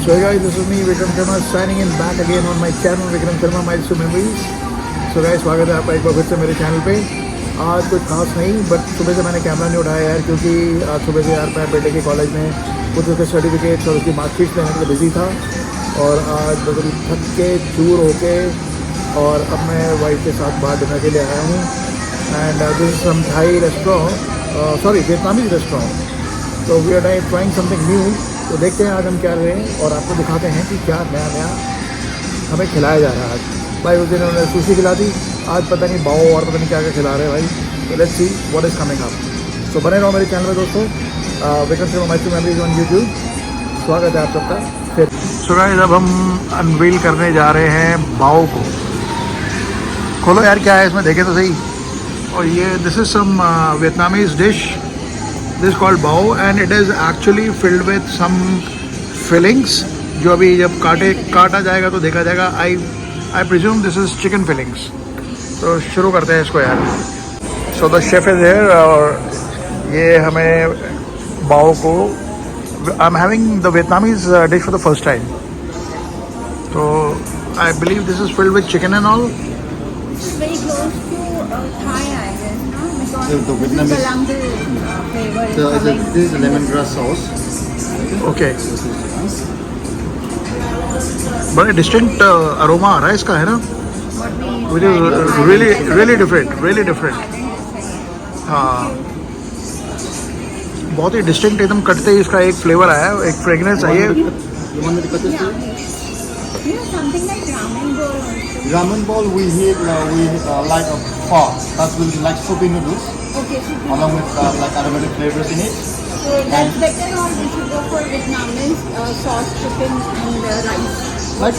So hey guys, this is me Vikram Sharma signing in back again on my channel Vikram Sharma Miles to Memories. So guys, स्वागत है आपका एक बार फिर से मेरे channel पे। आज कुछ खास नहीं, बट सुबह से मैंने कैमरा नहीं उठाया यार, क्योंकि आज सुबह से यार मैं बेटे के कॉलेज में कुछ उसके सर्टिफिकेट्स और उसकी मार्कशीट लेने के लिए बिजी था। और आज बड़ी थक के चूर होके और अब मैं वाइफ के साथ बाहर डिनर के लिए आया हूँ। And this is some Thai restaurant, sorry Vietnamese restaurant. तो we are trying something new. तो देखते हैं आज हम क्या रहे हैं और आपको दिखाते हैं कि क्या नया नया हमें खिलाया जा रहा है आज। भाई उस दिन उन्होंने सुशी खिला दी, आज पता नहीं बाओ और पता नहीं क्या क्या खिला रहे हैं भाई। तो let's see what is coming up. So बने रहो मेरे चैनल में दोस्तों, Vikram Sharma miles to memories on YouTube. स्वागत है आप सबका फिर। सो गाइस, अब हम अनवील करने जा रहे हैं बाओ को। खोलो यार, क्या है इसमें, देखें तो सही। और ये this is some Vietnamese dish, this called bao, and it is actually filled with some fillings, जो अभी जब काटा जाएगा तो देखा जाएगा। I presume this is chicken fillings. तो शुरू करते हैं इसको यार। So the chef is here और ये हमें बाओ को, I am having the Vietnamese dish for the first time. तो I believe this is filled with chicken and all. Very close to Thai, I guess, no? Because The Vietnamese flavor is this is a lemongrass sauce. Okay, बड़ा distinct aroma आ रहा है इसका, है ना? Which is really different. हाँ, बहुत ही distinct, एकदम कटते ही इसका एक फ्लेवर आया है, एक फ्रेगनेंस आई है। You want me to cut this? something like ramen bowl also. Ramen bowl we like a pho. That will be like soupy noodles Okay, so along with like aromatic flavors in it. that's better, or we should go for Vietnamese sauce chicken and rice. Like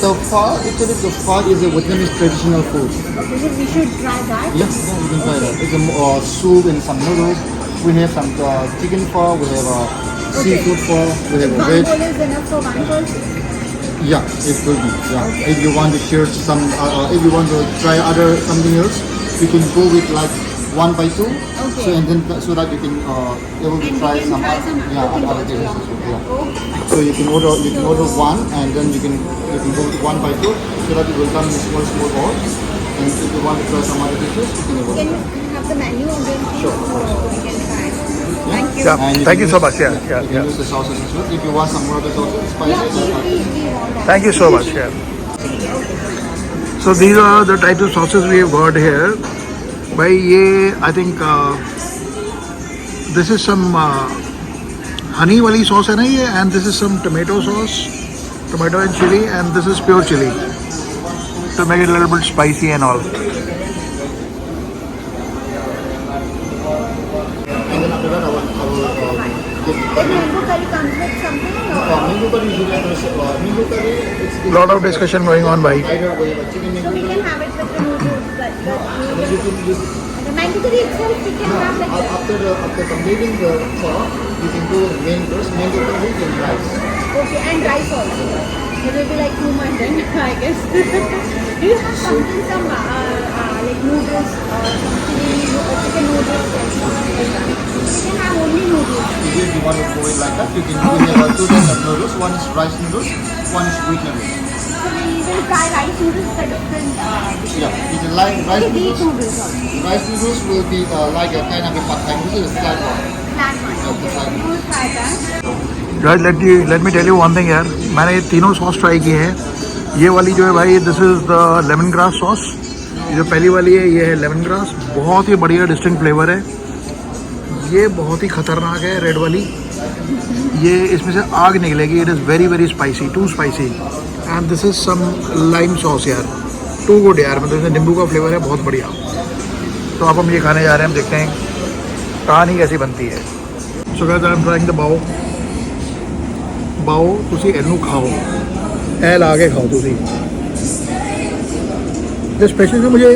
the pho, actually the pho is a Vietnamese traditional food. Okay, so we should try that. Yeah, you can try that. It's a soup and some noodles. We have some chicken pho. We have seafood pho. We have a One veg. bowl is enough for one person. Yeah, it will be. Yeah, if you want to share some, if you want to try something else, you can go with like 1 by 2. Okay. So and then so that you can able to And try we can some try some other things dishes also. as well. Yeah. Okay. So you can order one, and then you can go with 1 by 2, so that it will come in small balls. And if you want to try some other dishes, you can order. Can you have the menu again, please? Sure. So we can try. Thank you. Yeah. And Thank you can so use- much. Yeah. You can use the sauces as well. If you want some more other sauces, Yeah, spices. we want that. Thank you so much. Yeah. So these are the types of sauces we have got here. भाई ये I think this is some honey वाली sauce है ना ये, and this is some tomato sauce, tomato and chili, and this is pure chili to make it a little bit spicy and all. And then after that, I will The mango curry comes with something, or mango curry usually mango curry. It's Lot of discussion going on भाई. either way, but chicken so mango we curry. can have it with the noodles, but the And then you noodles. can use The mango curry itself we can have like that. after completing the pho, you can go with main course, mango curry and rice. Okay, and rice also. It will be like too much then, I guess. Do you have something, some like noodles, some chili, chicken noodles, or something like that? We can have only noodles. If you want to go it like that, you can have 2 types of noodles. One is rice noodles, one is wheat noodles. So we will try rice noodles, the different. Yeah, you can like rice Okay, these noodles. noodles also. Rice noodles will be like a kind of a pad thai. This is a flat one. Flat one. Okay, we will try that. Guys, let me tell you one thing यार, मैंने ये तीनों sauce try किए हैं। ये वाली जो है भाई, this is the lemon grass sauce. ये जो पहली वाली है ये है लेमन ग्रास, बहुत ही बढ़िया डिस्टिंक्ट फ्लेवर है। ये बहुत ही खतरनाक है रेड वाली, ये इसमें से आग निकलेगी। It is very spicy, too spicy. And this is some lime sauce यार, टू गुड यार, मतलब इसमें नींबू का फ्लेवर है, बहुत बढ़िया। तो अब हम ये खाने जा रहे हैं, हम देखते हैं कहानी कैसी बनती है। So guys, I am trying the बाओ। बाओ तुसी एनू खाओ, ए ला के खाओ तुसी। ये स्पेशली तो मुझे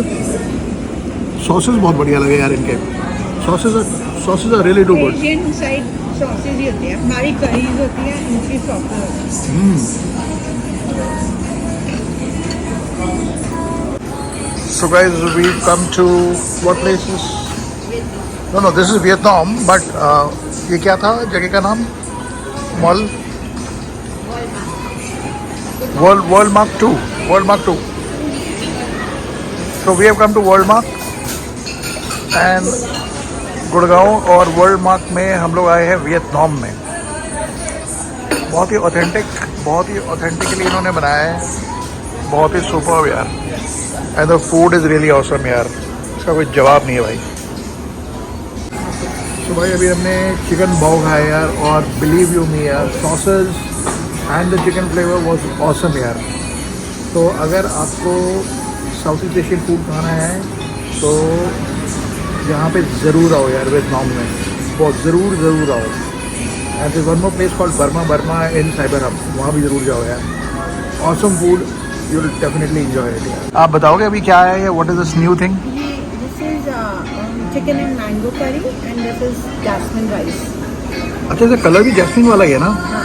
सॉसेस बहुत बढ़िया लगे यार इनके। Sauces are really too good. Asian side sauces ही होती है, हमारी करीज होती है, इनकी सॉसेज होती है। So guys, we've come to what place is? No, this is Vietnam, but ये क्या था जगह का नाम? Mall World Mark 2. World Mark 2. So we have come to World Mark and Gurgaon और वर्ल्ड मार्क में हम लोग आए हैं वियतनाम में। बहुत ही ऑथेंटिकली इन्होंने बनाया है, बहुत ही सुपर्ब यार। And the food is really awesome यार, इसका कोई जवाब नहीं है भाई। तो भाई अभी हमने चिकन बाओ खाया यार, और बिलीव यू मी यार, sausage and the chicken flavour was awesome यार। तो अगर आपको साउथ ईस्ट एशियन फूड खाना है तो यहाँ पे ज़रूर आओ यार वियतनाम में, बहुत ज़रूर आओ। And one more place called Burma in cyber hub, वहाँ भी ज़रूर जाओ यार। Awesome food, you will definitely enjoy it यार। आप बताओगे अभी क्या है, what is this new thing? This is chicken and mango curry and this is jasmine rice. अच्छा, इसका कलर भी जैस्मिन वाला ही है ना? हाँ,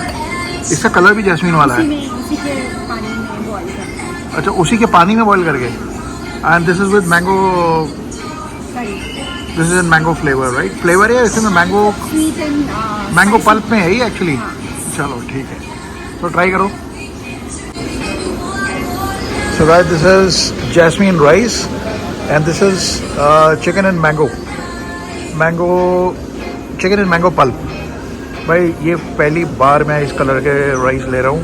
इसका कलर भी जैस्मिन वाला है। उसी के पानी में बॉईल करना है। अच्छा, उसी के पानी में बॉईल करके। And this is with mango, Curry. This is in mango flavour right? Flavour है इसमें mango, Sweet and mango spicy. Pulp में है ही एक्चुअली। हाँ। चलो ठीक है, तो ट्राई करो। So guys, this is jasmine rice and this is chicken and chicken and mango pulp. भाई ये पहली बार मैं इस कलर के राइस ले रहा हूँ।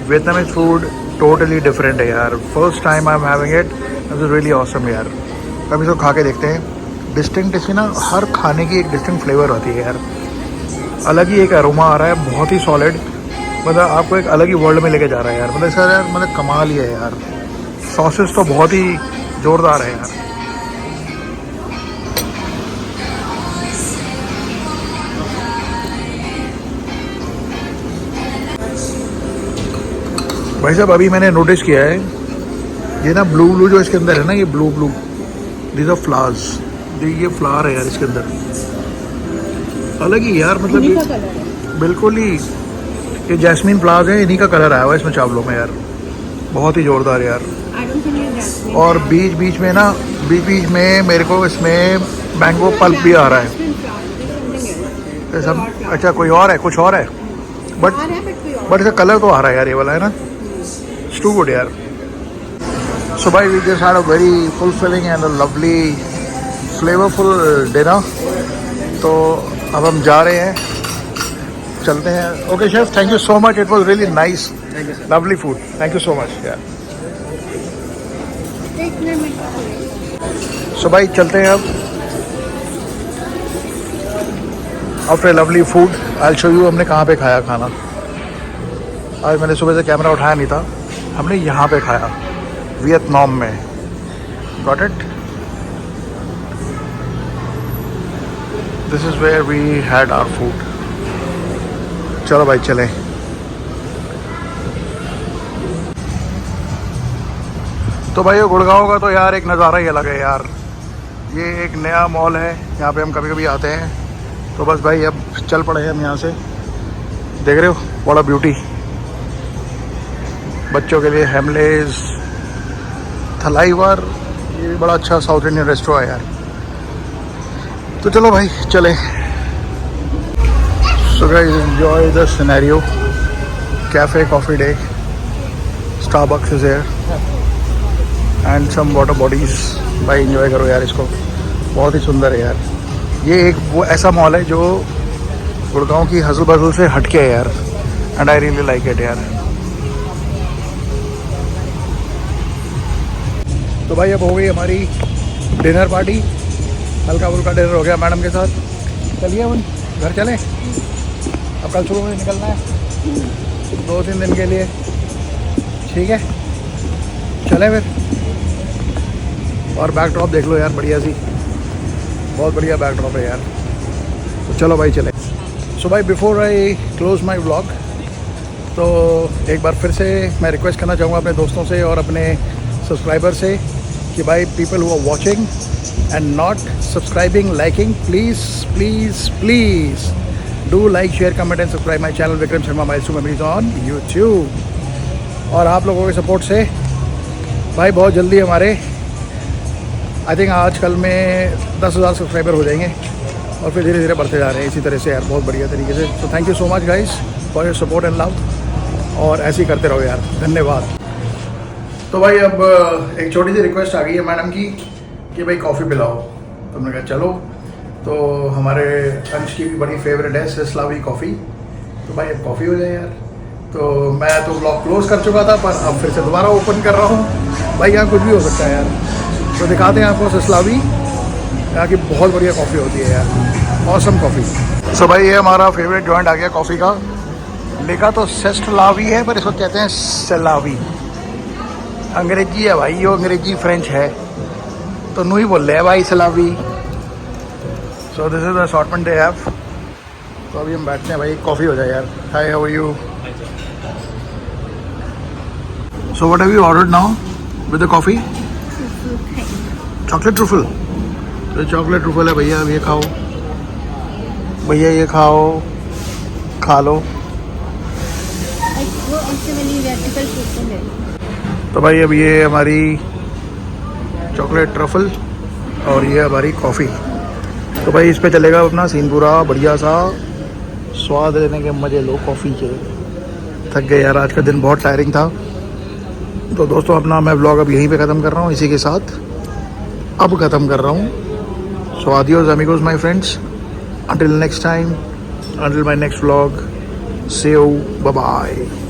वियतनामीज फूड टोटली डिफरेंट है यार, first time I am having it, this is really awesome यार। कभी तो खा के देखते हैं। डिस्टिंक्ट इसकी ना, हर खाने की एक डिस्टिंक्ट फ्लेवर आती है यार, अलग ही एक अरोमा आ रहा है, बहुत ही सॉलिड। मतलब आपको एक अलग ही वर्ल्ड में लेके जा रहा है यार। मतलब सर यार, मतलब कमाल ही है यार। सॉसेस तो बहुत ही जोरदार है यार। भाई साहब, अभी मैंने नोटिस किया है, ये ना ब्लू जो इसके अंदर है ना, ये ब्लू दीज आर फ्लावर्स, ये फ्लावर है यार इसके अंदर, अलग ही यार। मतलब उन्हीं का ये कलर है। बिल्कुल ही, ये जैस्मिन फ्लावर्स है, इन्हीं का कलर आया हुआ है इसमें चावलों में यार, बहुत ही जोरदार यार। I don't think it's jasmine. और बीच बीच में मेरे को इसमें मैंगो पल्प भी आ रहा है। Jasmine flower, there's something else. ये सब अच्छा कोई और है, कुछ और है, आ रहा है but कोई और। बट इसका कलर तो आ रहा है यार, ये वाला है ना। इट्स टू गुड यार। सो भाई, we just had a very fulfilling and a lovely flavourful dinner. तो अब हम जा रहे हैं, चलते हैं। Okay chef, thank you so much, it was really nice, lovely food, thank you so much यार। सो भाई चलते हैं अब। After lovely food I will show you हमने कहाँ पे खाया खाना। आज मैंने सुबह से कैमरा उठाया नहीं था, हमने यहाँ पे खाया वियतनाम में। Got it, this is where we had our food. चलो भाई चलें। तो भाई गुड़गांव का तो यार एक नज़ारा ही अलग है यार। ये एक नया मॉल है, यहाँ पे हम कभी कभी आते हैं। तो बस भाई अब चल पड़े हैं हम यहाँ से। देख रहे हो बड़ा ब्यूटी, बच्चों के लिए हेमलेस, थलाईवार, ये भी बड़ा अच्छा साउथ इंडियन रेस्टोरेंट है यार। तो चलो भाई चले। So guys, enjoy the scenario, Cafe, Coffee Day, Starbucks is here and some water bodies. भाई एंजॉय करो यार इसको, बहुत ही सुंदर है यार। ये एक वो ऐसा मॉल है जो गुड़गांव की हसल बसल से हटके है यार, and I really like it यार। तो भाई अब हो गई हमारी डिनर पार्टी, हल्का फुल्का डिनर हो गया मैडम के साथ। चलिए अपन घर चलें, अब कल सुबह में निकलना है 2-3 दिन के लिए, ठीक है चलें फिर। और बैकड्रॉप देख लो यार, बढ़िया सी, बहुत बढ़िया बैकड्रॉप है यार। तो चलो भाई चले। सो भाई before I close my vlog, तो एक बार फिर से मैं रिक्वेस्ट करना चाहूँगा अपने दोस्तों से और अपने सब्सक्राइबर से कि भाई people who are watching and not subscribing, liking, please do like, share, comment and subscribe my channel Vikram Sharma miles to memories on YouTube. और आप लोगों के सपोर्ट से भाई बहुत जल्दी हमारे आई थिंक आज कल में 10,000 सब्सक्राइबर हो जाएंगे, और फिर धीरे धीरे बढ़ते जा रहे हैं इसी तरह से यार, बहुत बढ़िया तरीके से। तो thank you so much guys for your support and love. और ऐसे ही करते रहो यार, धन्यवाद। तो भाई अब एक छोटी सी रिक्वेस्ट आ गई है मैडम की कि भाई कॉफ़ी पिलाओ। तो मैंने कहा चलो। तो हमारे अंश की भी बड़ी फेवरेट है सिस्लावी कॉफ़ी, तो भाई अब कॉफ़ी हो जाए यार। तो मैं तो ब्लॉग क्लोज कर चुका था, पर अब फिर से दोबारा ओपन कर रहा हूँ। भाई यहाँ कुछ भी हो सकता है यार। तो दिखाते हैं आपको सिस्लावी, यहाँ की बहुत बढ़िया कॉफ़ी होती है यार, ऑसम कॉफ़ी। सो भाई ये हमारा फेवरेट जॉइंट आ गया कॉफ़ी का। लिखा तो सेस्टलावी है पर इसको कहते हैं सेलावी। अंग्रेजी है भाई, यो अंग्रेजी फ्रेंच है, तो नू ही बोल रहे हैं भाई सलावी। So this is the assortment they have. तो अभी हम बैठते हैं भाई, कॉफ़ी हो जाए यार। Hi, how are you? So what have you ordered now with the coffee? Chocolate truffle. तो चॉकलेट ट्रुफल है भैया, अब ये खाओ भैया, ये खाओ, खा लो। वो एक्चुअली वर्टिकल ट्रुफल है। तो भाई अब ये हमारी चॉकलेट ट्रफल और ये हमारी कॉफ़ी। तो भाई इस पे चलेगा अपना सीन पूरा बढ़िया सा, स्वाद लेने के मज़े लो कॉफ़ी के। थक गए यार, आज का दिन बहुत टायरिंग था। तो दोस्तों अपना मैं व्लॉग अब यहीं पे ख़त्म कर रहा हूँ, इसी के साथ अब ख़त्म कर रहा हूँ। सो आदियोस अमिगोस my friends, until next time, until my next vlog, see you, bye bye.